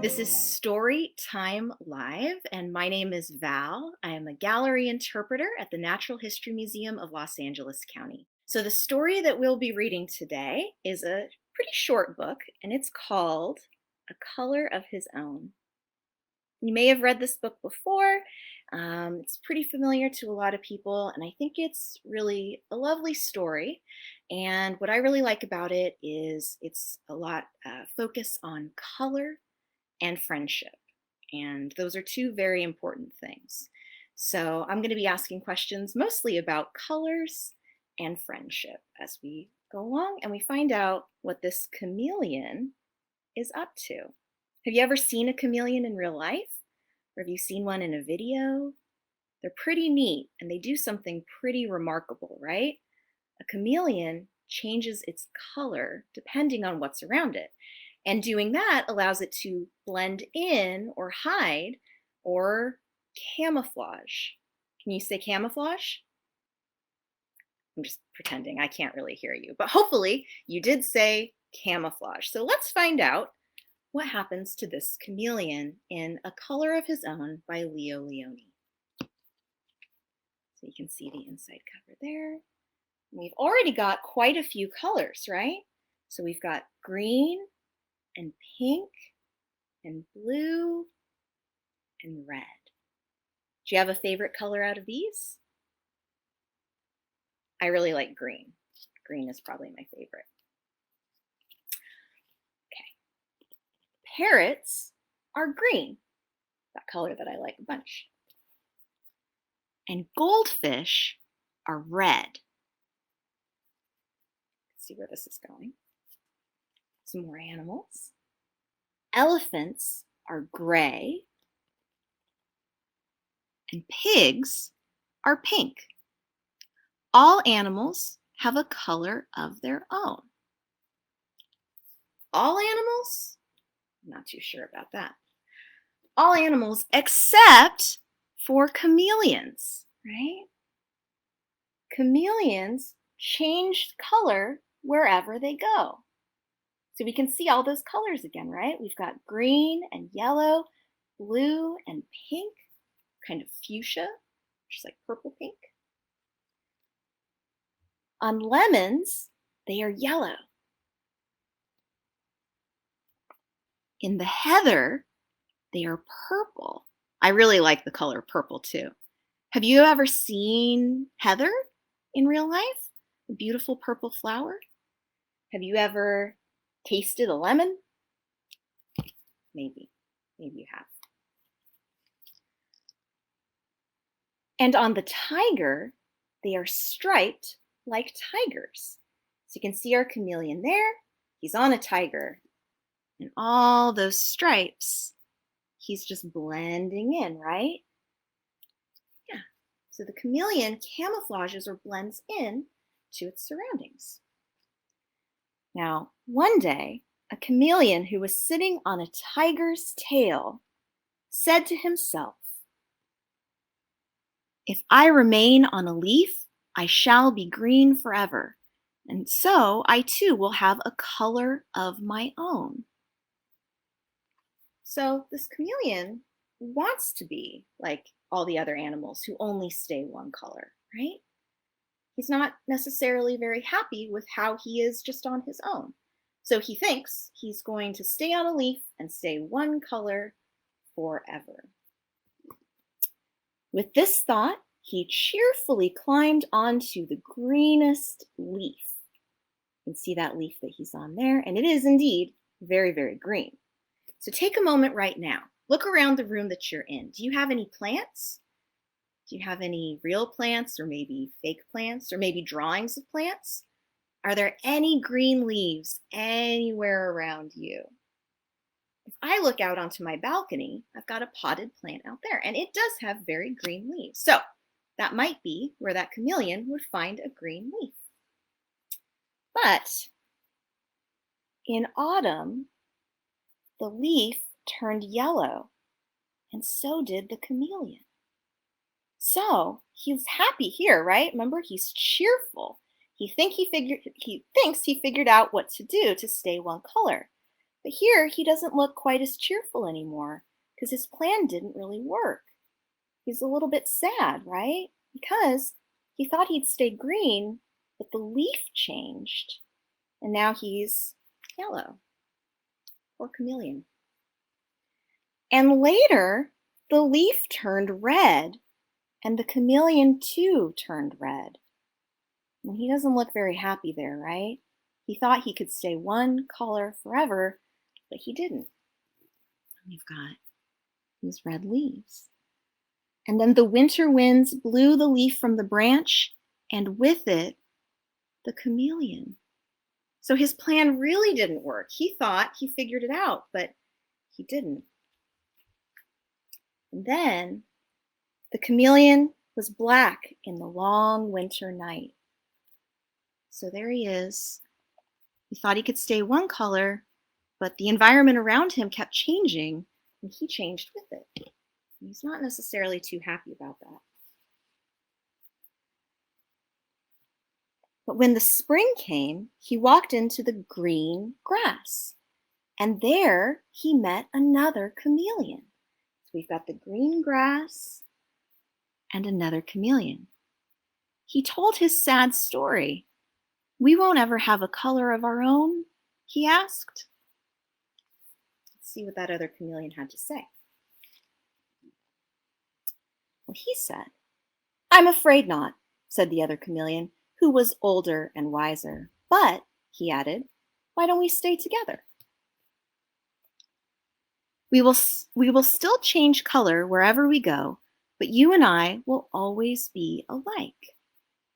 This is Story Time Live, and my name is Val. I am a gallery interpreter at the Natural History Museum of Los Angeles County. So, the story that we'll be reading today is a pretty short book, and it's called A Color of His Own. You may have read this book before. It's pretty familiar to a lot of people, and I think it's really a lovely story. And what I really like about it is it's a lot focus on color and friendship. And those are two very important things. So I'm going to be asking questions mostly about colors and friendship as we go along and we find out what this chameleon is up to. Have you ever seen a chameleon in real life? Or have you seen one in a video? They're pretty neat and they do something pretty remarkable, right? A chameleon changes its color depending on what's around it. And doing that allows it to blend in or hide or camouflage. Can you say camouflage? I'm just pretending, I can't really hear you, but hopefully you did say camouflage. So let's find out what happens to this chameleon in A Color of His Own by Leo Lionni. So you can see the inside cover there. We've already got quite a few colors, right? So we've got green and pink and blue and red. Do you have a favorite color out of these? I really like green. Green is probably my favorite. Okay. Parrots are green, that color that I like a bunch. And goldfish are red. Let's see where this is going. Some more animals. Elephants are gray. And pigs are pink. All animals have a color of their own. All animals? I'm not too sure about that. All animals except for chameleons, right? Chameleons change color wherever they go. So we can see all those colors again, right? We've got green and yellow, blue and pink, kind of fuchsia, just like purple pink. On lemons, they are yellow. In the heather, they are purple. I really like the color purple too. Have you ever seen heather in real life? A beautiful purple flower? Have you ever tasted a lemon? Maybe you have. And on the tiger, they are striped like tigers. So you can see our chameleon there. He's on a tiger. And all those stripes, he's just blending in, right? Yeah. So the chameleon camouflages or blends in to its surroundings. Now, one day, a chameleon who was sitting on a tiger's tail said to himself, "If I remain on a leaf, I shall be green forever, and so I too will have a color of my own." So this chameleon wants to be like all the other animals who only stay one color, right? He's not necessarily very happy with how he is just on his own. So he thinks he's going to stay on a leaf and stay one color forever. With this thought, he cheerfully climbed onto the greenest leaf. You can see that leaf that he's on there, and it is indeed very, very green. So take a moment right now. Look around the room that you're in. Do you have any plants? Do you have any real plants or maybe fake plants or maybe drawings of plants? Are there any green leaves anywhere around you? If I look out onto my balcony, I've got a potted plant out there and it does have very green leaves. So that might be where that chameleon would find a green leaf. But in autumn, the leaf turned yellow and so did the chameleon. So he's happy here, right? Remember, he's cheerful. He thinks he figured out what to do to stay one color. But here he doesn't look quite as cheerful anymore because his plan didn't really work. He's a little bit sad, right? Because he thought he'd stay green, but the leaf changed, and now he's yellow. Poor chameleon. And later, the leaf turned red, and the chameleon too turned red. And he doesn't look very happy there, right? He thought he could stay one color forever, but he didn't. We've got these red leaves. And then the winter winds blew the leaf from the branch, and with it, the chameleon. So his plan really didn't work. He thought he figured it out, but he didn't. And then the chameleon was black in the long winter night. So there he is. He thought he could stay one color, but the environment around him kept changing, and he changed with it. He's not necessarily too happy about that. But when the spring came, he walked into the green grass, and there he met another chameleon. So we've got the green grass and another chameleon. He told his sad story. "We won't ever have a color of our own?" he asked. Let's see what that other chameleon had to say. Well, he said, "I'm afraid not," said the other chameleon, who was older and wiser. "But," he added, "why don't we stay together? We will still change color wherever we go, but you and I will always be alike."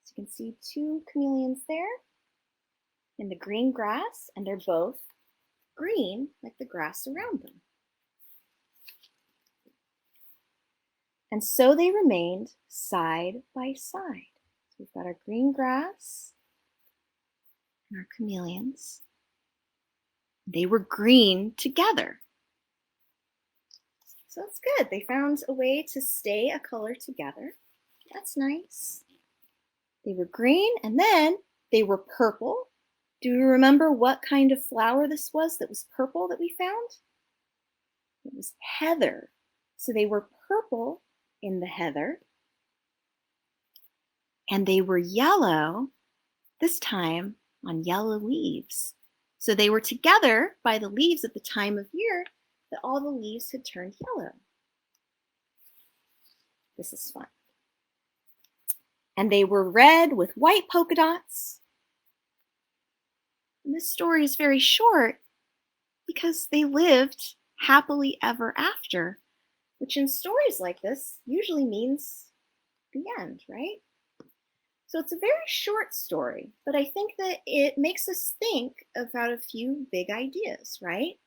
So you can see two chameleons there in the green grass, and they're both green like the grass around them. And so they remained side by side. So we've got our green grass and our chameleons. They were green together. So that's good. They found a way to stay a color together. That's nice. They were green, and then they were purple. Do you remember what kind of flower this was that was purple that we found? It was heather. So they were purple in the heather. And they were yellow, this time on yellow leaves. So they were together by the leaves at the time of year that all the leaves had turned yellow. This is fun. And they were red with white polka dots. And this story is very short because they lived happily ever after, which in stories like this usually means the end, right? So it's a very short story, but I think that it makes us think about a few big ideas, right?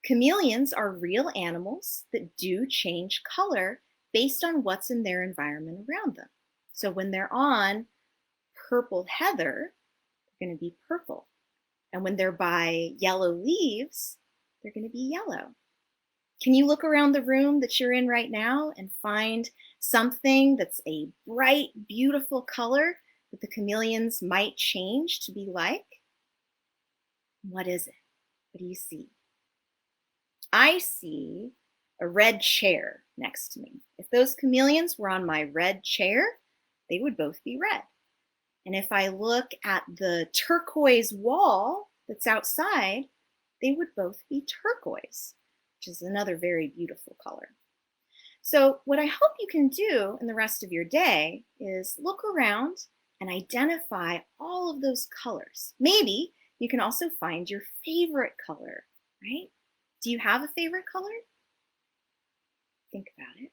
Chameleons are real animals that do change color based on what's in their environment around them. So when they're on purple heather, they're going to be purple. And when they're by yellow leaves, they're going to be yellow. Can you look around the room that you're in right now and find something that's a bright, beautiful color that the chameleons might change to be like? What is it? What do you see? I see a red chair next to me. If those chameleons were on my red chair, they would both be red. And if I look at the turquoise wall that's outside, they would both be turquoise, which is another very beautiful color. So what I hope you can do in the rest of your day is look around and identify all of those colors. Maybe you can also find your favorite color, right? Do you have a favorite color? Think about it.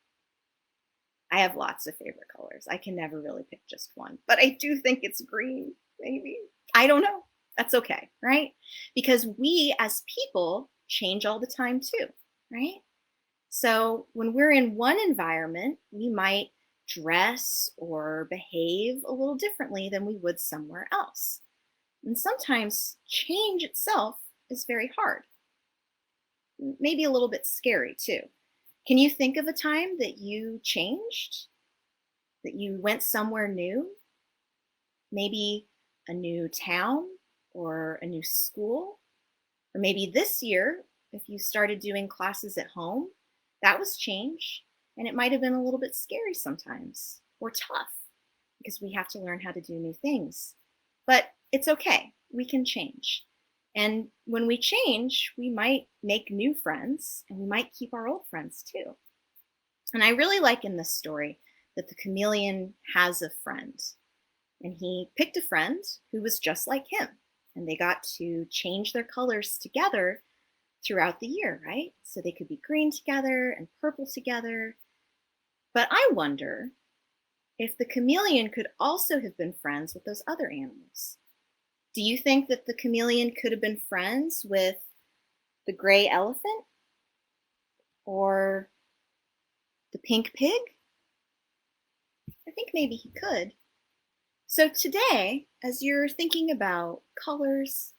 I have lots of favorite colors. I can never really pick just one, but I do think it's green, maybe. I don't know. That's okay, right? Because we as people change all the time too, right? So when we're in one environment, we might dress or behave a little differently than we would somewhere else. And sometimes change itself is very hard, maybe a little bit scary too. Can you think of a time that you changed, that you went somewhere new? Maybe a new town or a new school? Or maybe this year if you started doing classes at home, that was change. And it might have been a little bit scary sometimes or tough because we have to learn how to do new things. But it's okay, we can change. And when we change, we might make new friends and we might keep our old friends too. And I really like in this story that the chameleon has a friend. And he picked a friend who was just like him. And they got to change their colors together throughout the year, right? So they could be green together and purple together. But I wonder if the chameleon could also have been friends with those other animals. Do you think that the chameleon could have been friends with the gray elephant or the pink pig? I think maybe he could. So today, as you're thinking about colors,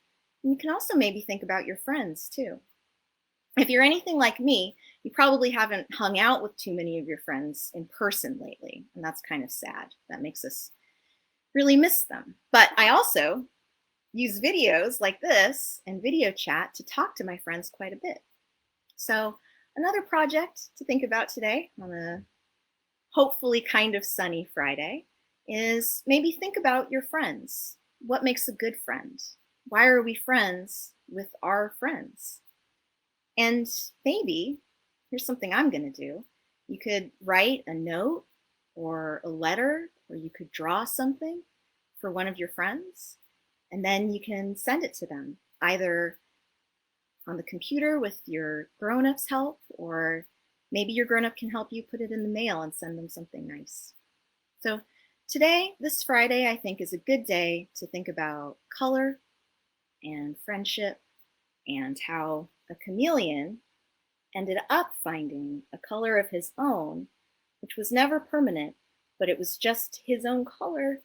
you can also maybe think about your friends too. If you're anything like me, you probably haven't hung out with too many of your friends in person lately, and that's kind of sad. That makes us really miss them. But I also use videos like this and video chat to talk to my friends quite a bit. So another project to think about today on a hopefully kind of sunny Friday is maybe think about your friends. What makes a good friend? Why are we friends with our friends? And maybe, here's something I'm going to do. You could write a note or a letter, or you could draw something for one of your friends, and then you can send it to them, either on the computer with your grown-up's help, or maybe your grown-up can help you put it in the mail and send them something nice. So today, this Friday, I think is a good day to think about color and friendship and how a chameleon ended up finding a color of his own, which was never permanent, but it was just his own color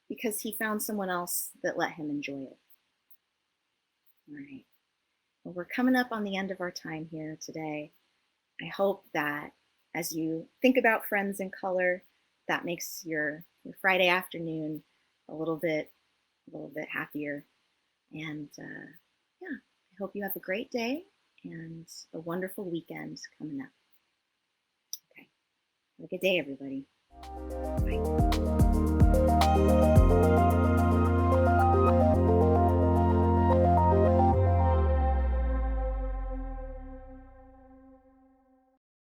because he found someone else that let him enjoy it. All right. Well, we're coming up on the end of our time here today. I hope that as you think about friends and color, that makes your Friday afternoon a little bit happier. And yeah, I hope you have a great day and a wonderful weekend coming up. Okay, have a good day, everybody. Bye.